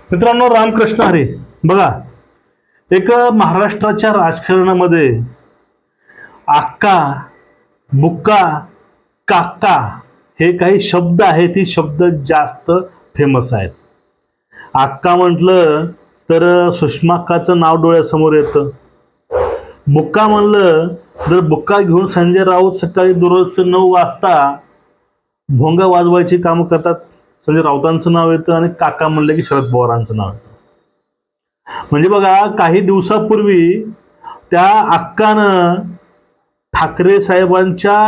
मित्रांनो, रामकृष्ण हरी. बघा, एक महाराष्ट्राच्या राजकारणामध्ये आक्का, बुक्का, काका हे काही शब्द आहेत. ती शब्द जास्त फेमस आहेत. आक्का म्हटलं तर सुषमा अक्काचं नाव डोळ्यासमोर येतं. बुक्का म्हणलं तर बुक्का घेऊन संजय राऊत सकाळी दररोज 9 वाजता भोंगा वाजवायची कामं करतात. संजय राऊतांचं नाव येतं. आणि काका म्हणलं की शरद पवारांचं नाव येतं. म्हणजे बघा, काही दिवसापूर्वी त्या अक्कानं ठाकरे साहेबांच्या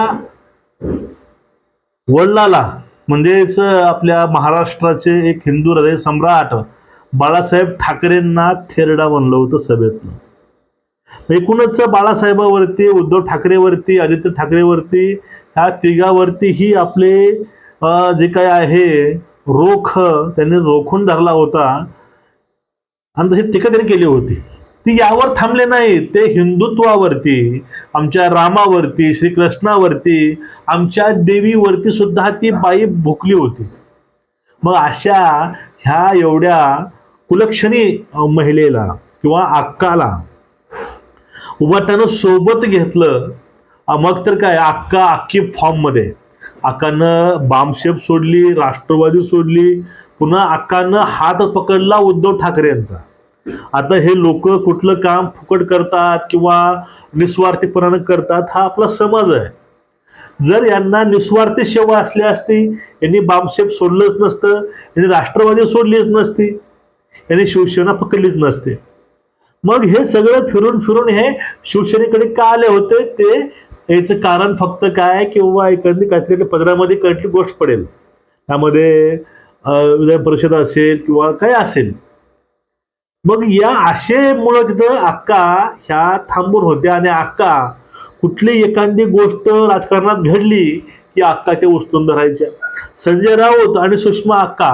वडिलाला, म्हणजेच आपल्या महाराष्ट्राचे एक हिंदू हृदय सम्राट बाळासाहेब ठाकरेंना थेरडा म्हणलं होतं सभेतनं. एकूणच बाळासाहेबावरती, उद्धव ठाकरेवरती, आदित्य ठाकरेवरती, ह्या तिघावरती ही आपले जे काय आहे रोख त्यांनी रोखून धरला होता. आणि तशी टीका त्यांनी केली होती. ती यावर थांबले नाही, ते हिंदुत्वावरती, आमच्या रामावरती, श्रीकृष्णावरती, आमच्या देवीवरती सुद्धा ती बाई भुकली होती. मग अशा ह्या एवढ्या कुलक्षणी महिलेला किंवा अक्काला उभाट्यानं सोबत घेतलं. मग तर काय, अक्का अख्खी फॉर्ममध्ये. अक्कानं बामशेप सोडली, राष्ट्रवादी सोडली, पुन्हा अक्कानं हात पकडला उद्धव ठाकरेंचा. आता हे लोक कुठलं काम फुकट करतात किंवा निस्वार्थीपणानं करतात, हा आपला समाज आहे. जर यांना निस्वार्थी सेवा असली असती, यांनी बामशेप सोडलंच नसतं, यांनी राष्ट्रवादी सोडलीच नसती, यांनी शिवसेना पकडलीच नसते. मग हे सगळं फिरून फिरून हे शिवसेनेकडे का आले होते, ते याचं कारण फक्त काय, किंवा एखादी काहीतरी पदरामध्ये कळली गोष्ट पडेल, त्यामध्ये विधान परिषद असेल किंवा काय असेल. मग या आशेमुळे तिथं अक्का ह्या थांबून होत्या. आणि अक्का कुठली एखादी गोष्ट राजकारणात घडली की अक्का ते उचलून धरायच्या. संजय राऊत आणि सुषमा अक्का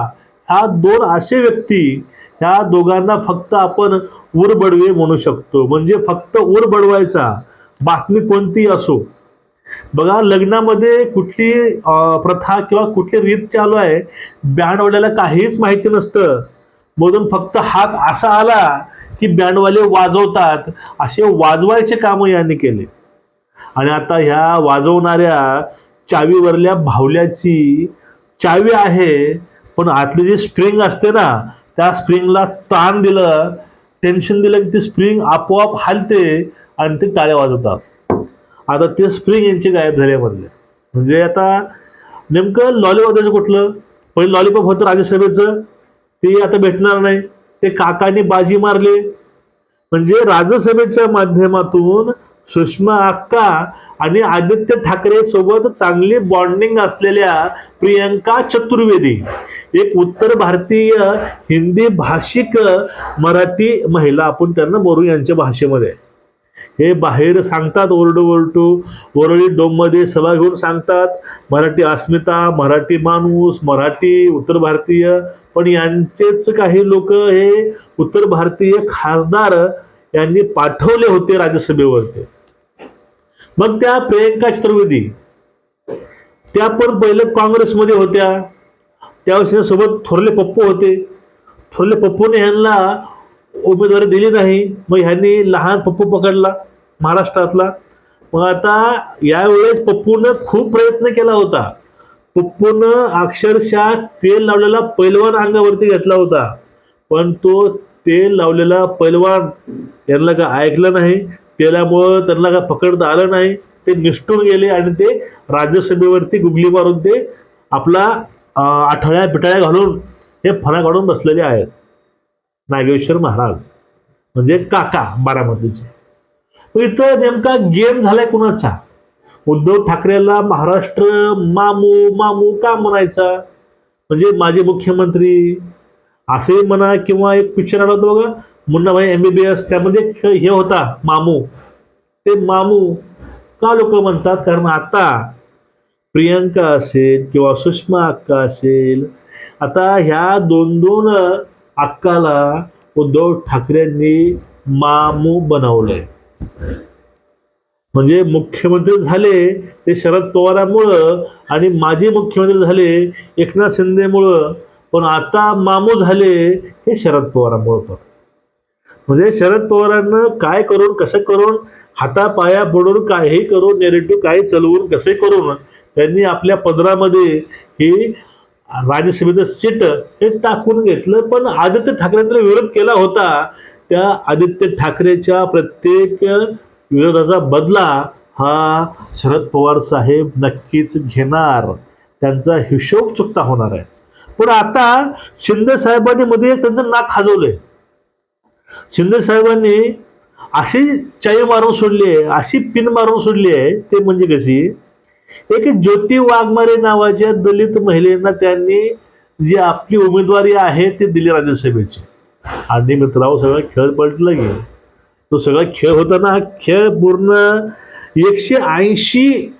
ह्या दोन असे व्यक्ती, ह्या दोघांना फक्त आपण उरबडवे म्हणू शकतो. म्हणजे फक्त उरबडवायचा, बातमी कोणती असो. बघा, लग्नामध्ये कुठली प्रथा किंवा कुठली रीत चालू आहे, बँडवाल्याला काहीच माहिती नसतं. मधून फक्त हात असा आला की बँडवाले वाजवतात. असे वाजवायचे कामं यांनी केले. आणि आता ह्या वाजवणाऱ्या चावीवरल्या भावल्याची चावी आहे, पण आतली जी स्प्रिंग असते ना, त्या स्प्रिंगला ताण दिलं, टेन्शन दिलं की ती स्प्रिंग आपोआप हलते आणि ते टाळ्या वाजवतात. आता ते स्प्रिंग यांची गायब झाल्यामधले. म्हणजे आता नेमकं लॉलीवॉदाचं कुठलं, पहिले लॉलीपॉप होतं राज्यसभेचं, ते आता भेटणार नाही. ते काकांनी बाजी मारली. म्हणजे राज्यसभेच्या माध्यमातून सुषमा अक्का आणि आदित्य ठाकरे सोबत चांगली बॉन्डिंग असलेल्या प्रियंका चतुर्वेदी, एक उत्तर भारतीय हिंदी भाषिक मराठी महिला, आपण त्यांना बोलू यांच्या भाषेमध्ये, हे बाहेर सांगतात ओरडू वरळी डोममध्ये सभा घेऊन सांगतात, मराठी अस्मिता, मराठी माणूस, मराठी उत्तर भारतीय. पण यांचेच काही लोक हे उत्तर भारतीय खासदार यांनी पाठवले होते राज्यसभेवरती. मग त्या प्रियंका चतुर्वेदी त्या पण पहिले काँग्रेसमध्ये होत्या. त्यावेळेस सोबत थोरले पप्पू होते. थोरले पप्पूने ह्यांना उमेदवारी दिली नाही. मग ह्यांनी लहान पप्पू पकडला महाराष्ट्रातला. मग आता यावेळेस पप्पूनं खूप प्रयत्न केला होता. पप्पूनं अक्षरशः तेल लावलेला पैलवान अंगावरती घेतला होता. पण तो तेल लावलेला पैलवान यांना का ऐकलं नाही. तेलामुळं त्यांना का पकडता आलं नाही. ते निष्ठून गेले आणि ते राज्यसभेवरती गुगली मारून ते आपला आठवड्या पिटाळ्या घालून हे फणा काढून बसलेले आहेत. नागेश्वर महाराज म्हणजे काका बारामतीचे. इथं नेमका गेम झालाय कुणाचा? उद्धव ठाकरेला महाराष्ट्र मामू मामू का म्हणायचा? म्हणजे माझे मुख्यमंत्री असे म्हणा, किंवा एक पिक्चर आला होता बघा, मुन्नाभाई MBBS, त्यामध्ये हे होता मामू. ते मामू का लोक म्हणतात? कारण आता प्रियंका असेल किंवा सुषमा अक्का असेल, आता ह्या दोन अक्काला उद्धव ठाकरेंनी मामू बनवलंय. म्हणजे मुख्यमंत्री झाले ते शरद पवारांमुळं, आणि माजी मुख्यमंत्री झाले एकनाथ शिंदेमुळं. पण आता मामू झाले हे शरद पवारांमुळे. म्हणजे शरद पवारांना काय करून कसं करून हातापाया पडून काही करून नेरेटिव्ह काही चलवून कसे करून त्यांनी आपल्या पदरामध्ये ही राज्यसभेचं सीट हे टाकून घेतलं. पण आदित्य ठाकरेंचा विरोध केला होता, त्या आदित्य ठाकरेच्या प्रत्येक विरोधाचा बदला हा शरद पवार साहेब नक्कीच घेणार. त्यांचा हिशोब चुकता होणार आहे. पण आता शिंदे साहेबांनी मध्ये त्यांचं नाक खाजवलंय. शिंदे साहेबांनी अशी चाई मारून सोडली आहे, अशी पिन मारून सोडली आहे. ते म्हणजे कशी, एक ज्योती वाघमारे नावाच्या दलित महिलेंना त्यांनी जी आपली उमेदवारी आहे ती दिली राज्यसभेची. आणि मित्रांनो सगळा खेळ पलटला गेला. तो सगळा खेळ होता ना, खेळ पूर्ण 180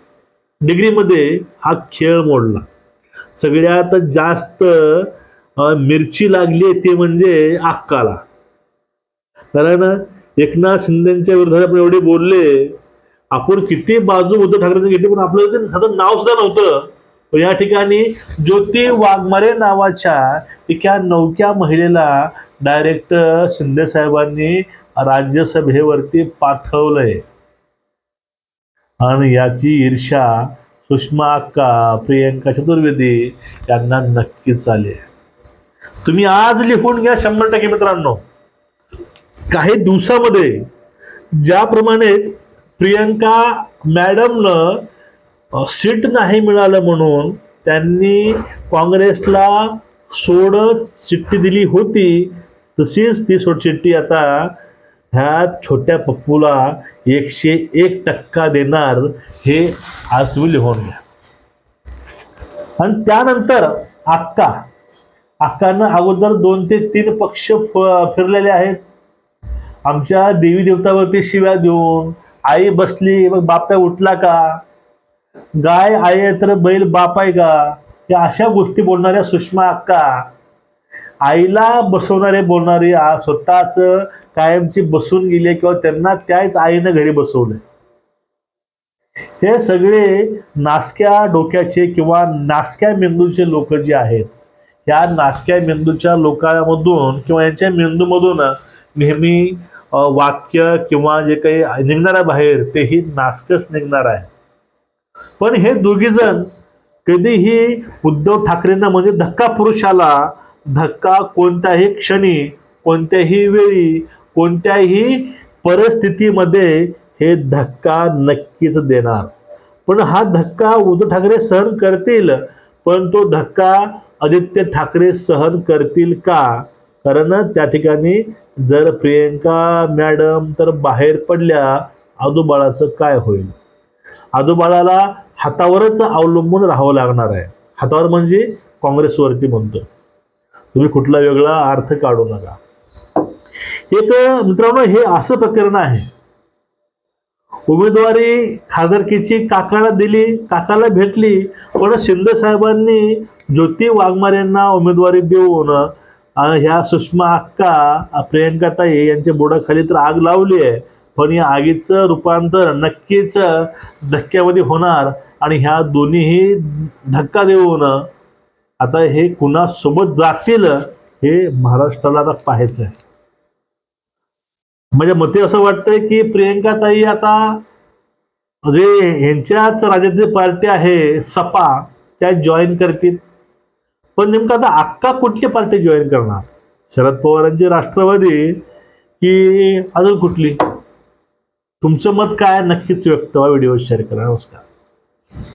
डिग्रीमध्ये हा खेळ मोडला. सगळ्यात जास्त मिरची लागली ते म्हणजे अक्काला. कारण एकनाथ शिंदेच्या विरोधात आपण एवढे बोलले, आपण किती बाजू उद्धव ठाकरेंनी घेतली, पण आपलं साधं नाव सुद्धा नव्हतं. पण या ठिकाणी ज्योती वाघमारे नावाच्या एका नवख्या महिलेला डायरेक्ट शिंदे साहेबांनी राज्यसभेवरती पाठवलंय. आणि याची ईर्ष्या सुषमा अक्का, प्रियंका चतुर्वेदी यांना नक्कीच आली. तुम्ही आज लिहून घ्या 100% मित्रांनो. काही दिवसामध्ये ज्याप्रमाणे प्रियंका मॅडमनं सीट नाही मिळालं म्हणून त्यांनी काँग्रेसला सोड चिठ्ठी दिली होती, तशीच ती सोडचिठ्ठी आता ह्या छोट्या पप्पूला 101% देणार. हे आज तुम्ही लिहून घ्या. आणि त्यानंतर अक्कानं अगोदर 2 ते 3 पक्ष फिरलेले आहेत. आमच्या देवी देवतावरती शिव्या देऊन, आई बसली मग बाप काय उठला का, गाय आहे तर बैल बाप आहे का, या अशा गोष्टी बोलणाऱ्या सुषमा अक्का, आईला बसवणारे बोलणारी स्वतःच कायमची बसून गेली किंवा त्यांना त्याच आईनं घरी बसवले. हे सगळे नासक्या डोक्याचे किंवा नासक्या मेंदूचे लोक जे आहेत, या नासक्या मेंदूच्या लोकांमधून किंवा यांच्या मेंदूमधून नेहमी वाक्य किंवा जे काही निघणार आहे बाहेर तेही नासकच निघणार आहे. पण हे दोघी जण कधीही उद्धव ठाकरेंना म्हणजे धक्का पुरुषाला धक्का कोणत्याही क्षणी, कोणत्याही वेळी, कोणत्याही परिस्थितीमध्ये हे धक्का नक्कीच देणार. पण हा धक्का उद्धव ठाकरे सहन करतील, पण तो धक्का आदित्य ठाकरे सहन करतील का? कारण त्या ठिकाणी जर प्रियंका मॅडम तर बाहेर पडल्या, आजूबाळाचं काय होईल? आजूबाळाला हातावरच अवलंबून राहावं लागणार आहे. हातावर म्हणजे काँग्रेसवरती म्हणतो, तुम्ही कुठला वेगळा अर्थ काढू नका. एक मित्रांनो हे असं प्रकरण आहे. उमेदवारी खासदारकीची काकाला दिली, काकाला भेटली, पण शिंदे साहेबांनी ज्योती वाघमारेंना उमेदवारी देऊन ह्या सुषमा अक्का, प्रियंका ताई यांच्या बुडाखाली तर आग लावली आहे. पण या आगीचं रूपांतर नक्कीच धक्क्यामध्ये होणार. आणि ह्या दोन्हीही धक्का देऊन आता हे कुणासोबत जातील हे महाराष्ट्राला आता पाहायचं आहे. माझ्या मते असं वाटतंय की प्रियंका ताई आता जे ह्यांच्याच राज्यातील पार्टी आहे सपा त्या जॉईन करतील. पण नेमकं आता अक्का कुठली पार्टी जॉईन करणार? शरद पवारांची राष्ट्रवादी की अजून कुठली? तुमचं मत काय नक्कीच व्यक्त व्हा. व्हिडिओ शेअर करा. नमस्कार.